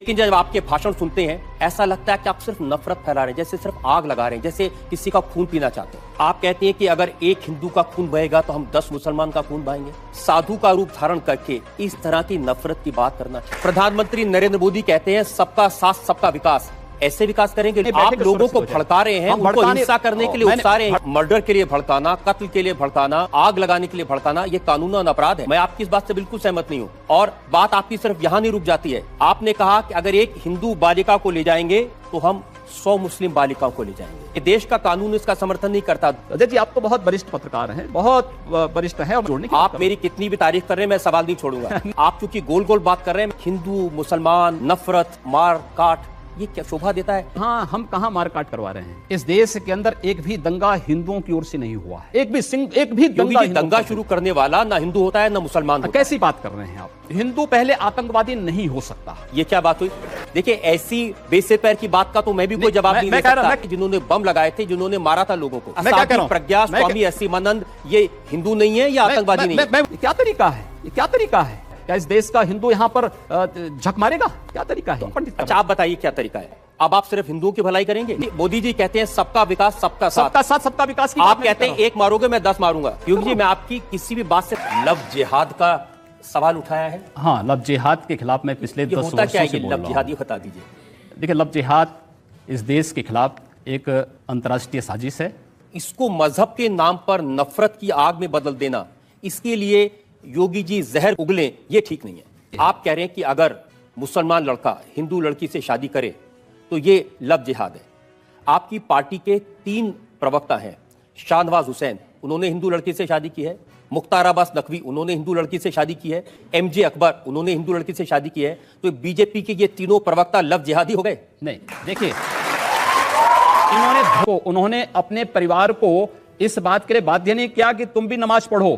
लेकिन जब आपके भाषण सुनते हैं ऐसा लगता है कि आप सिर्फ नफरत फैला रहे हैं, जैसे सिर्फ आग लगा रहे हैं, जैसे किसी का खून पीना चाहते हैं। आप कहते हैं कि अगर एक हिंदू का खून बहेगा तो हम 10 मुसलमान का खून बहाएंगे। साधु का रूप धारण करके इस तरह की नफरत की बात करना। प्रधानमंत्री नरेंद्र मोदी कहते हैं सबका साथ सबका विकास। ऐसे विकास करेंगे? आप लोगों को भड़का रहे हैं, उनको हिंसा करने के लिए उकसा रहे हैं। मर्डर के लिए भड़काना, कत्ल के लिए भड़काना, आग लगाने के लिए भड़काना, ये कानूनन अपराध है। मैं आपकी इस बात से बिल्कुल सहमत नहीं हूँ। और बात आपकी सिर्फ यहाँ नहीं रुक जाती है। आपने कहा कि अगर एक हिंदू बालिका को ले जाएंगे तो हम 100 मुस्लिम बालिकाओं को ले जाएंगे। ये देश का कानून इसका समर्थन नहीं करता। अजय जी, आप तो बहुत वरिष्ठ पत्रकार हैं, बहुत वरिष्ठ हैं। और जोड़ने की आप मेरी कितनी भी तारीफ कर रहे हैं, मैं सवाल नहीं छोड़ूंगा। आप चूंकि गोल गोल बात कर रहे हैं, हिंदू मुसलमान, नफरत, मार काट, ये क्या शोभा देता है? हाँ, हम कहाँ मारकाट करवा रहे हैं? इस देश के अंदर एक भी दंगा हिंदुओं की ओर से नहीं हुआ है। एक भी दंगा शुरू करने वाला ना हिंदू होता है ना मुसलमान होता है। कैसी बात कर रहे हैं आप? हिंदू पहले आतंकवादी नहीं हो सकता। ये क्या बात हुई? देखिए, ऐसी बेसे पैर की बात का तो मैं भी कोई जवाब नहीं दे सकता। जिन्होंने बम लगाए थे, जिन्होंने मारा था लोगों को, प्रज्ञा, स्वामी असीमानंद, ये हिंदू नहीं है या आतंकवादी नहीं है? क्या तरीका है? ये क्या तरीका है? क्या इस देश का हिंदू यहाँ पर झक मारेगा? क्या तरीका है? अच्छा, आप बताइए क्या तरीका है? अब आप सिर्फ हिंदुओं की भलाई करेंगे? मोदी जी कहते हैं सबका विकास सबका साथ, सबका विकास। आप कहते हैं एक मारोगे मैं 10 मारूंगा। योगी जी, मैं आपकी किसी भी बात से लव जिहाद का सवाल उठाया है? हाँ, लव जिहाद के खिलाफ मैं पिछले 10 वर्षों से बोल रहा हूं। लव जिहाद, ये बता दीजिए। देखिए, लव जिहाद इस देश के खिलाफ एक अंतर्राष्ट्रीय साजिश है। इसको मजहब के नाम पर नफरत की आग में बदल देना, इसके लिए योगी जी जहर उगले, ये ठीक नहीं है। आप कह रहे हैं कि अगर मुसलमान लड़का हिंदू लड़की से शादी करे तो ये लव जिहाद है। आपकी पार्टी के 3 प्रवक्ता हैं। शाहनवाज हुसैन, उन्होंने हिंदू लड़की से शादी की है। मुख्तार अब्बास नकवी, उन्होंने हिंदू लड़की से शादी की है। MJ अकबर, उन्होंने हिंदू लड़की से शादी की है। तो बीजेपी के ये तीनों प्रवक्ता लव जिहादी हो गए? नहीं, देखिए, उन्होंने अपने परिवार को इस बात के लिए बाध्य नहीं किया कि तुम भी नमाज पढ़ो।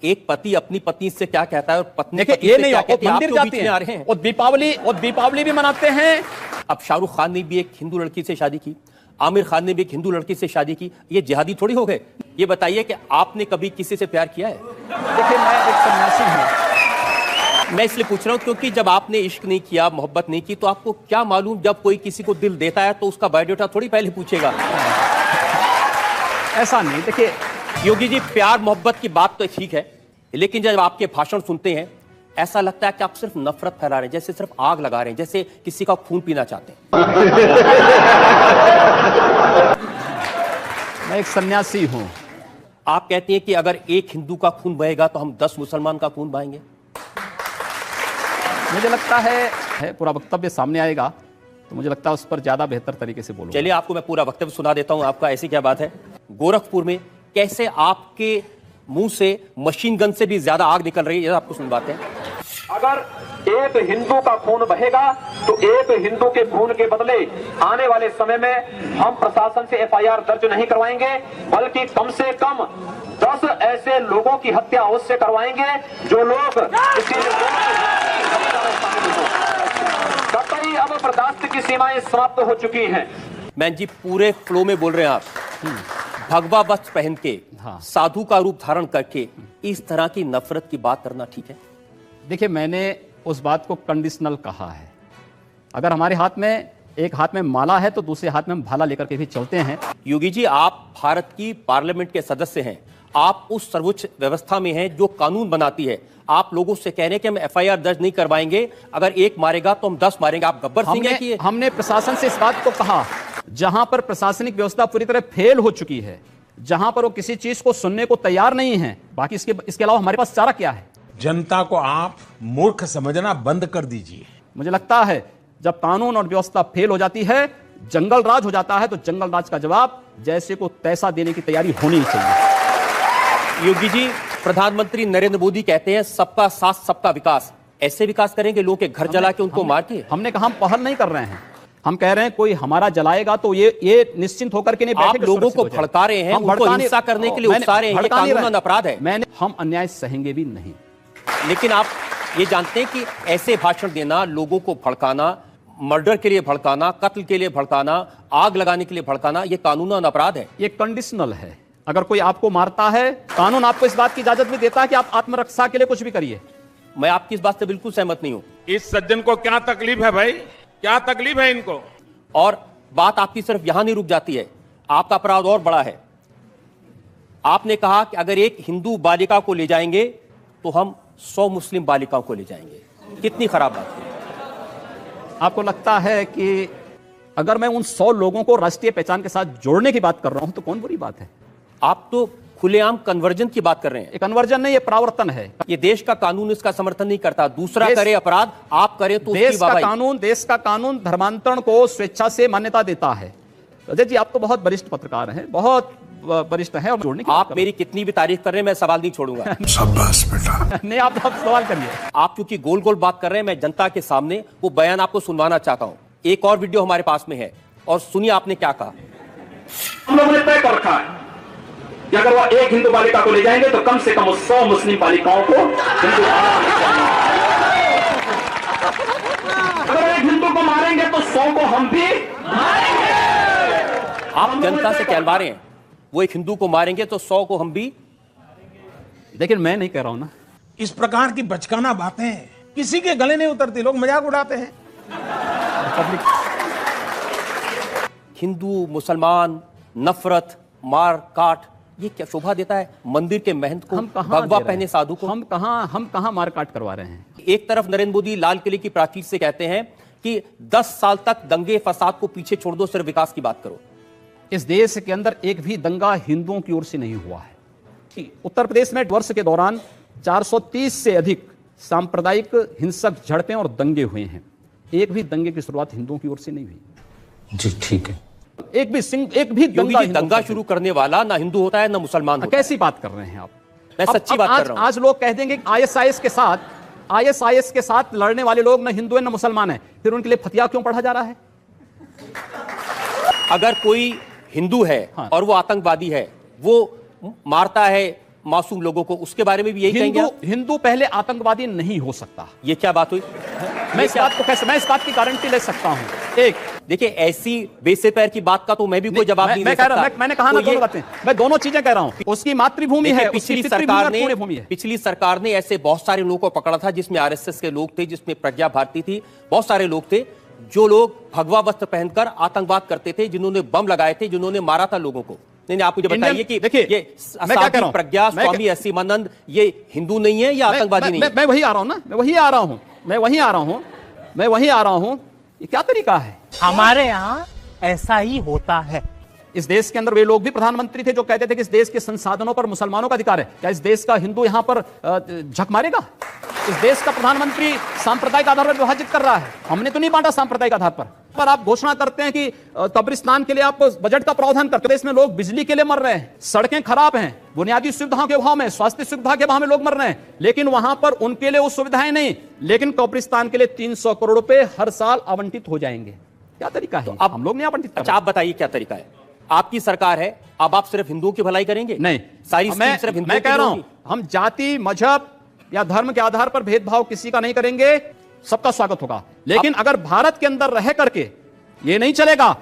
एक पति अपनी पत्नी से क्या कहता है और पत्नी ये नहीं, मंदिर जाती हैं और दीपावली भी मनाते हैं। अब शाहरुख खान ने भी एक हिंदू लड़की से शादी की, आमिर खान ने भी एक हिंदू लड़की से शादी की, ये जिहादी थोड़ी हो गए? ये बताइए कि आपने कभी किसी से प्यार किया है? देखिए, मैं एक सन्यासी हूं। मैं इसलिए पूछ रहा हूं क्योंकि जब आपने इश्क नहीं किया, मोहब्बत नहीं की, तो आपको क्या मालूम जब कोई किसी को दिल देता है तो उसका बायोडाटा थोड़ी पहले पूछेगा। ऐसा नहीं। देखिए योगी जी, प्यार मोहब्बत की बात तो ठीक है, लेकिन जब आपके भाषण सुनते हैं ऐसा लगता है कि आप सिर्फ नफरत फैला रहे हैं, जैसे सिर्फ आग लगा रहे हैं, जैसे किसी का खून पीना चाहते हैं। मैं एक सन्यासी हूं। आप कहते हैं कि अगर एक हिंदू का खून बहेगा तो हम 10 मुसलमान का खून बहाएंगे। मुझे लगता है पूरा वक्तव्य सामने आएगा तो मुझे लगता है उस पर ज्यादा बेहतर तरीके से बोलूंगा। चलिए, आपको मैं पूरा वक्तव्य सुना देता हूं आपका। ऐसी क्या बात है? गोरखपुर में कैसे आपके मुंह से मशीन गन से भी ज्यादा आग निकल रही है, आपको सुनवाते हैं। अगर एक हिंदू का खून बहेगा तो एक हिंदू के खून के बदले आने वाले समय में हम प्रशासन से FIR दर्ज नहीं करवाएंगे, बल्कि कम से कम 10 ऐसे लोगों की हत्या अवश्य करवाएंगे जो लोग कतई अब बर्दाश्त की सीमाएं समाप्त हो चुकी हैं। मैं जी, पूरे फ्लो में बोल रहे हैं आप। भगवा वस्त्र पहन के, साधु का रूप धारण करके इस तरह की नफरत की बात करना ठीक है? देखिए, मैंने उस बात को कंडीशनल कहा है। अगर हमारे हाथ में एक हाथ में माला है तो दूसरे हाथ में हम भाला लेकर के भी चलते हैं। योगी जी, आप भारत की पार्लियामेंट के सदस्य हैं। आप उस सर्वोच्च व्यवस्था में हैं जो कानून बनाती है। आप लोगों से कह रहे हैं कि हम FIR दर्ज नहीं करवाएंगे, अगर एक मारेगा तो हम 10 मारेंगे। आप गब्बर सिंह हैं कि हमने प्रशासन से इस बात को कहा, जहां पर प्रशासनिक व्यवस्था पूरी तरह फेल हो चुकी है, जहां पर वो किसी चीज को सुनने को तैयार नहीं है, बाकी इसके अलावा हमारे पास चारा क्या है? जनता को आप मूर्ख समझना बंद कर दीजिए। मुझे लगता है जब कानून और व्यवस्था फेल हो जाती है, जंगल राज हो जाता है, तो जंगल राज का जवाब जैसे को तैसा देने की तैयारी होनी चाहिए। योगी जी, प्रधानमंत्री नरेंद्र मोदी कहते हैं सबका साथ सबका विकास। ऐसे विकास करेंगे लोगों के घर जला के उनको मार के? हमने कहा हम पहल नहीं कर रहे हैं। हम कह रहे हैं कोई हमारा जलाएगा तो ये निश्चिंत होकर के नहीं बैठेंगे। आप लोगों को भड़का रहे हैं, उनको हिंसा करने के लिए उकसा रहे हैं, ये कानूनन अपराध है। हम अन्याय सहेंगे भी नहीं। लेकिन आप ये जानते हैं कि ऐसे भाषण देना, लोगों को भड़काना, मर्डर के लिए भड़काना, कत्ल के लिए भड़काना, आग लगाने के लिए भड़काना, ये कानूनन अपराध है। ये कंडीशनल है। अगर कोई आपको मारता है, कानून आपको इस बात की इजाजत भी देता है कि आप आत्मरक्षा के लिए कुछ भी करिए। मैं आपकी इस बात से बिल्कुल सहमत नहीं हूं। इस सज्जन को क्या तकलीफ है भाई? क्या तकलीफ है इनको? और बात आपकी सिर्फ यहां नहीं रुक जाती है, आपका अपराध और बड़ा है। आपने कहा कि अगर एक हिंदू बालिका को ले जाएंगे तो हम 100 मुस्लिम बालिकाओं को ले जाएंगे। कितनी खराब बात है। आपको लगता है कि अगर मैं उन 100 लोगों को राष्ट्रीय पहचान के साथ जोड़ने की बात कर रहा हूं तो कौन बुरी बात है? आप तो खुलेआम कन्वर्जन की बात कर रहे हैं। ये कन्वर्जन नहीं, ये परावर्तन है। ये देश का कानून इसका समर्थन नहीं करता। दूसरा करे अपराध, आप करें तो उसकी वाहवाही। देश का कानून धर्मांतरण को स्वेच्छा से मान्यता देता है। अजय जी, आप तो बहुत वरिष्ठ पत्रकार हैं, बहुत वरिष्ठ हैं, और जोड़ने की आप मेरी कितनी भी तारीफ कर रहे हैं, मैं सवाल नहीं छोड़ूंगा। शाबाश बेटा। नहीं, आप सवाल करिए। आप क्योंकि गोल गोल बात कर रहे हैं, मैं जनता के सामने वो बयान आपको सुनवाना चाहता हूं। एक और वीडियो हमारे पास में है और सुनिए आपने क्या कहा। हम लोगों ने तय कर रखा है कि अगर वो एक हिंदू बालिका को ले जाएंगे तो कम से कम 100 मुस्लिम बालिकाओं को हिंदू अगर एक हिंदू को मारेंगे तो 100 को हम भी मारेंगे। आप जनता से कहलवा रहे हैं वो एक हिंदू को मारेंगे तो 100 को हम भी। लेकिन मैं नहीं कह रहा हूं ना। इस प्रकार की बचकाना बातें किसी के गले नहीं उतरती, लोग मजाक उड़ाते हैं। हिंदू मुसलमान, नफरत, मार काट, ये क्या शोभा देता है मंदिर के महंत को, भगवा पहने साधु को? हम कहां मारकाट करवा रहे हैं? एक तरफ नरेंद्र मोदी लाल किले की प्राचीर से कहते हैं कि 10 साल तक दंगे फसाद को पीछे छोड़ दो, सिर्फ विकास की बात करो। इस देश के अंदर एक भी दंगा हिंदुओं की ओर से नहीं हुआ है। उत्तर प्रदेश में वर्ष के दौरान 430 से अधिक सांप्रदायिक हिंसक झड़पें और दंगे हुए हैं। एक भी दंगे की शुरुआत हिंदुओं की ओर से नहीं हुई। जी ठीक है। एक भी दंगा शुरू करने वाला ना हिंदू होता है ना मुसलमान होता है। कैसी बात कर रहे हैं आप? मैं सच्ची बात कर रहा हूं। आज लोग कह देंगे आईएसआईएस के साथ लड़ने वाले लोग ना हिंदू है ना मुसलमान है, फिर उनके लिए फतिया क्यों पढ़ा जा रहा है? अगर कोई हिंदू है और वो आतंकवादी है, वो मारता है मासूम लोगों को, उसके बारे में भी यही कहेंगे? हिंदू पहले आतंकवादी नहीं हो सकता। ये क्या बात हुई? मैं इस बात की गारंटी ले सकता हूं। एक देखिए, ऐसी बेसे पैर की बात का तो मैं भी कोई जवाब नहीं दे सकता। मैंने कहा ना दोनों बातें, मैं दोनों चीजें कह रहा हूं। उसकी मातृभूमि है, पिछली सरकार ने ऐसे बहुत सारे लोगों को पकड़ा था जिसमें आरएसएस के लोग थे, जिसमें प्रज्ञा भारती थी, बहुत सारे लोग थे जो लोग भगवा वस्त्र पहनकर आतंकवाद करते थे, जिन्होंने बम लगाए थे, जिन्होंने मारा था लोगों को। नहीं, आप मुझे बताइए कि देखिए, ये साध्वी प्रज्ञा, स्वामी असीमानंद, ये हिंदू नहीं है या आतंकवादी नहीं है? मैं वही आ रहा हूं ना, मैं वही आ रहा हूं। ये क्या तरीका है? हमारे यहाँ ऐसा ही होता है। इस देश के अंदर वे लोग भी प्रधानमंत्री थे जो कहते थे कि इस देश के संसाधनों पर मुसलमानों का अधिकार है। क्या इस देश का हिंदू यहां पर झक मारेगा? इस देश का प्रधानमंत्री सांप्रदायिक आधार पर विभाजित कर रहा है। हमने तो नहीं बांटा सांप्रदायिक आधार पर आप घोषणा करते हैं कि कब्रिस्तान के लिए आप बजट का प्रावधान करते हैं। इसमें लोग बिजली के लिए मर रहे हैं, सड़कें खराब हैं, बुनियादी सुविधाओं के अभाव में, स्वास्थ्य सुविधा के अभाव में लोग मर रहे हैं, लेकिन वहां पर उनके लिए वो सुविधाएं नहीं। लेकिन कब्रिस्तान के लिए 300 करोड़ रुपए हर साल आवंटित हो जाएंगे। क्या तरीका है? अब हम लोग नहीं आवंटित। अच्छा, आप बताइए क्या तरीका है? आपकी सरकार है, अब आप सिर्फ हिंदुओं की भलाई करेंगे? नहीं, सारी सिर्फ हिंदुओं मैं कह रहा हूं, हम जाति, मजहब या धर्म के आधार पर भेदभाव किसी का नहीं करेंगे, सबका स्वागत होगा। लेकिन अगर भारत के अंदर रह करके ये नहीं चलेगा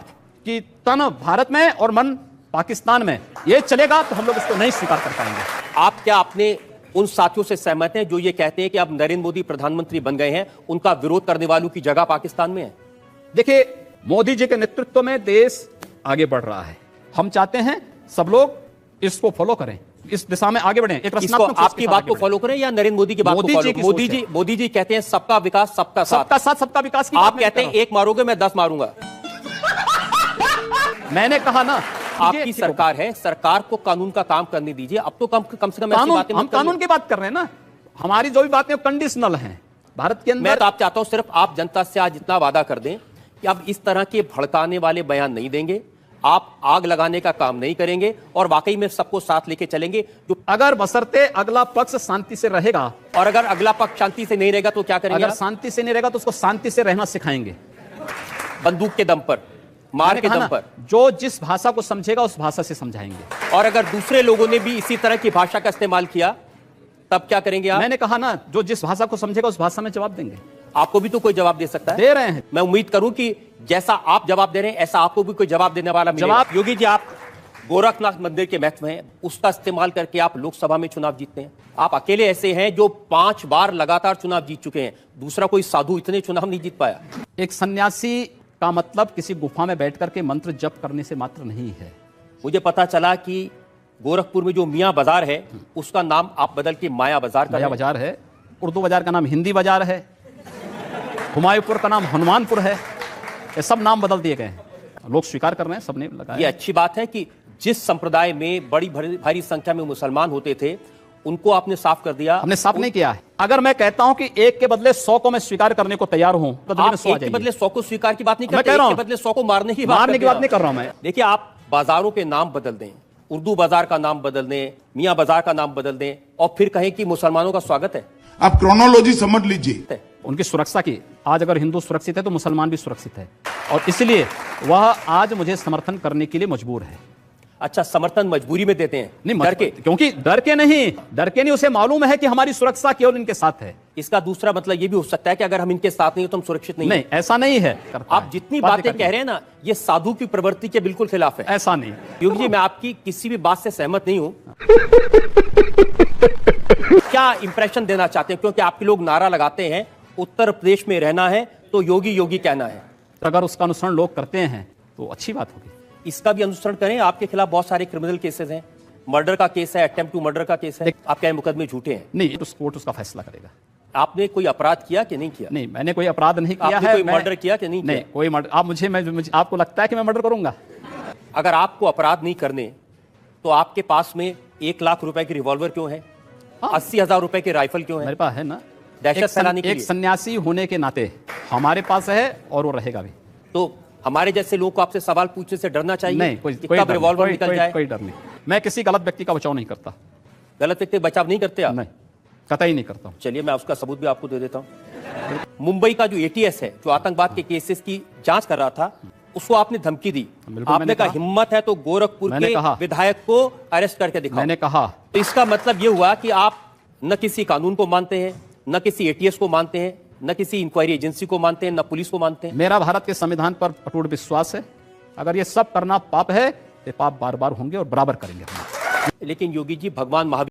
कि तन भारत में और मन पाकिस्तान में, ये चलेगा तो हम लोग इसको नहीं स्वीकार कर पाएंगे। आप क्या अपने उन साथियों से सहमत हैं जो ये कहते हैं कि अब नरेंद्र मोदी प्रधानमंत्री बन गए हैं, उनका विरोध करने वालों की जगह पाकिस्तान में है? देखिए, मोदी जी के नेतृत्व में देश आगे बढ़ रहा है। हम चाहते हैं सब लोग इसको फॉलो करें, इस दिशा में आगे बढ़ें। एक रचनात्मक आपकी बात को फॉलो करें या नरेंद्र मोदी की बात को फॉलो? मोदी जी कहते हैं सबका विकास सबका साथ, सबका विकास की। आप कहते हैं एक मारोगे मैं 10 मारूंगा। मैंने कहा ना, आपकी सरकार है, सरकार को कानून का काम करने दीजिए। अब तो कम से कम हम कानून की बात कर रहे हैं ना। हमारी जो भी बातें कंडीशनल हैं भारत के अंदर। मैं तो आप चाहता हूं सिर्फ आप जनता से आज इतना वादा कर दें कि अब इस तरह के भड़काने वाले बयान नहीं देंगे, आप आग लगाने का काम नहीं करेंगे और वाकई में सबको साथ लेके चलेंगे। जो अगर बशर्ते अगला पक्ष शांति से रहेगा, और अगर अगला पक्ष शांति से नहीं रहेगा तो क्या करेंगे? अगर शांति से नहीं रहेगा तो उसको शांति से रहना सिखाएंगे, बंदूक के दम पर, मार के दम पर। जो जिस भाषा को समझेगा उस भाषा से समझाएंगे। और अगर दूसरे लोगों ने भी इसी तरह की भाषा का इस्तेमाल किया तब क्या करेंगे आप? मैंने कहा ना, जो जिस भाषा को समझेगा उस भाषा में जवाब देंगे। आपको भी तो कोई जवाब दे सकता है। दे रहे हैं। मैं उम्मीद करूं कि जैसा आप जवाब दे रहे हैं ऐसा आपको भी कोई जवाब देने वाला मिलेगा। जवाब योगी जी, आप गोरखनाथ मंदिर के महत्व है, उसका इस्तेमाल करके आप लोकसभा में चुनाव जीतते हैं। आप अकेले ऐसे हैं जो 5 बार लगातार चुनाव जीत चुके हैं, दूसरा कोई साधु इतने चुनाव नहीं जीत पाया। एक सन्यासी का मतलब किसी गुफा में बैठकर के मंत्र जप करने से मात्र नहीं है। मुझे पता चला कि गोरखपुर में जो मियाँ बाजार है उसका नाम आप बदल के माया बाजार कर माया रहे हैं। बाजार है, उर्दू बाजार का नाम हिंदी बाजार है, हुमायूंपुर का नाम हनुमानपुर है, ये सब नाम बदल दिए गए हैं। लोग स्वीकार कर रहे हैं, सबने लगाया। ये अच्छी बात है कि जिस संप्रदाय में बड़ी भारी संख्या में मुसलमान होते थे उनको आपने साफ कर दिया। हमने साफ नहीं किया है। अगर मैं कहता हूं कि एक के बदले 100 को मैं स्वीकार करने को तैयार हूं, बदले में 100 आ एक के जाएंगे। बदले 100 को स्वीकार की बात नहीं मैं करते, कह रहा एक हूं, के बदले 100 को मारने की बात नहीं कर रहा हूं मैं। देखिए, आप बाजारों के नाम बदल दें, उर्दू बाजार का नाम बदल दें, मियाँ बाजार का नाम बदल दें और फिर कहें कि मुसलमानों का स्वागत है। आप क्रोनोलॉजी समझ लीजिए। उनकी सुरक्षा की, आज अगर हिंदू सुरक्षित है तो मुसलमान भी सुरक्षित है, और इसलिए वह आज मुझे समर्थन करने के लिए मजबूर है। अच्छा, समर्थन मजबूरी में देते हैं? नहीं, डर के? क्योंकि डर के नहीं, उसे मालूम है कि हमारी सुरक्षा केवल इनके साथ है। इसका दूसरा मतलब ये भी हो सकता है कि अगर हम इनके साथ नहीं हो तो हम सुरक्षित नहीं नहीं, ऐसा नहीं है। आप जितनी बातें कह रहे हैं ना, ये साधु की प्रवृत्ति के बिल्कुल खिलाफ है। ऐसा नहीं। योगी जी, मैं आपकी किसी भी बात से सहमत नहीं हूं। क्या इंप्रेशन देना चाहते हैं? क्योंकि आपके लोग नारा लगाते हैं उत्तर प्रदेश में रहना है तो योगी योगी कहना है। अगर उसका अनुसरण लोग करते हैं तो अच्छी बात होगी। इसका भी अनुसरण करें। आपके खिलाफ बहुत सारे क्रिमिनल केसेस हैं, मर्डर का केस है, अटेम्प्ट टू मर्डर का केस है। आप क्या मुकदमे झूठे हैं? नहीं, तो कोर्ट उसका फैसला करेगा। आपने कोई अपराध किया कि नहीं किया? नहीं, मैंने कोई अपराध नहीं किया आपने है। कोई मर्डर किया कि नहीं किया? नहीं, कोई मर्डर। आप मुझे आपको लगता है कि मैं मर्डर करूंगा? अगर आपको अपराध नहीं करने तो आपके पास में 1 लाख रुपए की रिवॉल्वर क्यों है? 80,000 रुपए की राइफल क्यों है? मेरे पास है ना। दहशत फैलाने के लिए। एक सन्यासी होने के नाते हमारे पास है और वो रहेगा भी। तो हमारे जैसे लोगों को आपसे सवाल पूछने से डरना चाहिए? नहीं, कोई रिवॉल्वर निकल जाए। कोई डर नहीं। मैं किसी गलत व्यक्ति का बचाव नहीं करता। गलत व्यक्ति बचाव नहीं करते आप? नहीं, कतई नहीं करता हूं। चलिए, मैं उसका सबूत भी आपको दे देता हूं। मुंबई का जो एटीएस है, जो आतंकवाद के केसेस की जांच कर रहा था, उसको आपने धमकी दी। आपने कहा हिम्मत है तो गोरखपुर के विधायक को अरेस्ट करके दिखाओ। मैंने कहा। तो इसका मतलब यह हुआ कि आप न किसी कानून को मानते हैं, न किसी एटीएस को मानते हैं, न किसी इंक्वायरी एजेंसी को मानते हैं, न पुलिस को मानते हैं। मेरा भारत के संविधान पर अटूट विश्वास है। अगर ये सब करना पाप है तो पाप बार बार होंगे और बराबर करेंगे। लेकिन योगी जी, भगवान महावीर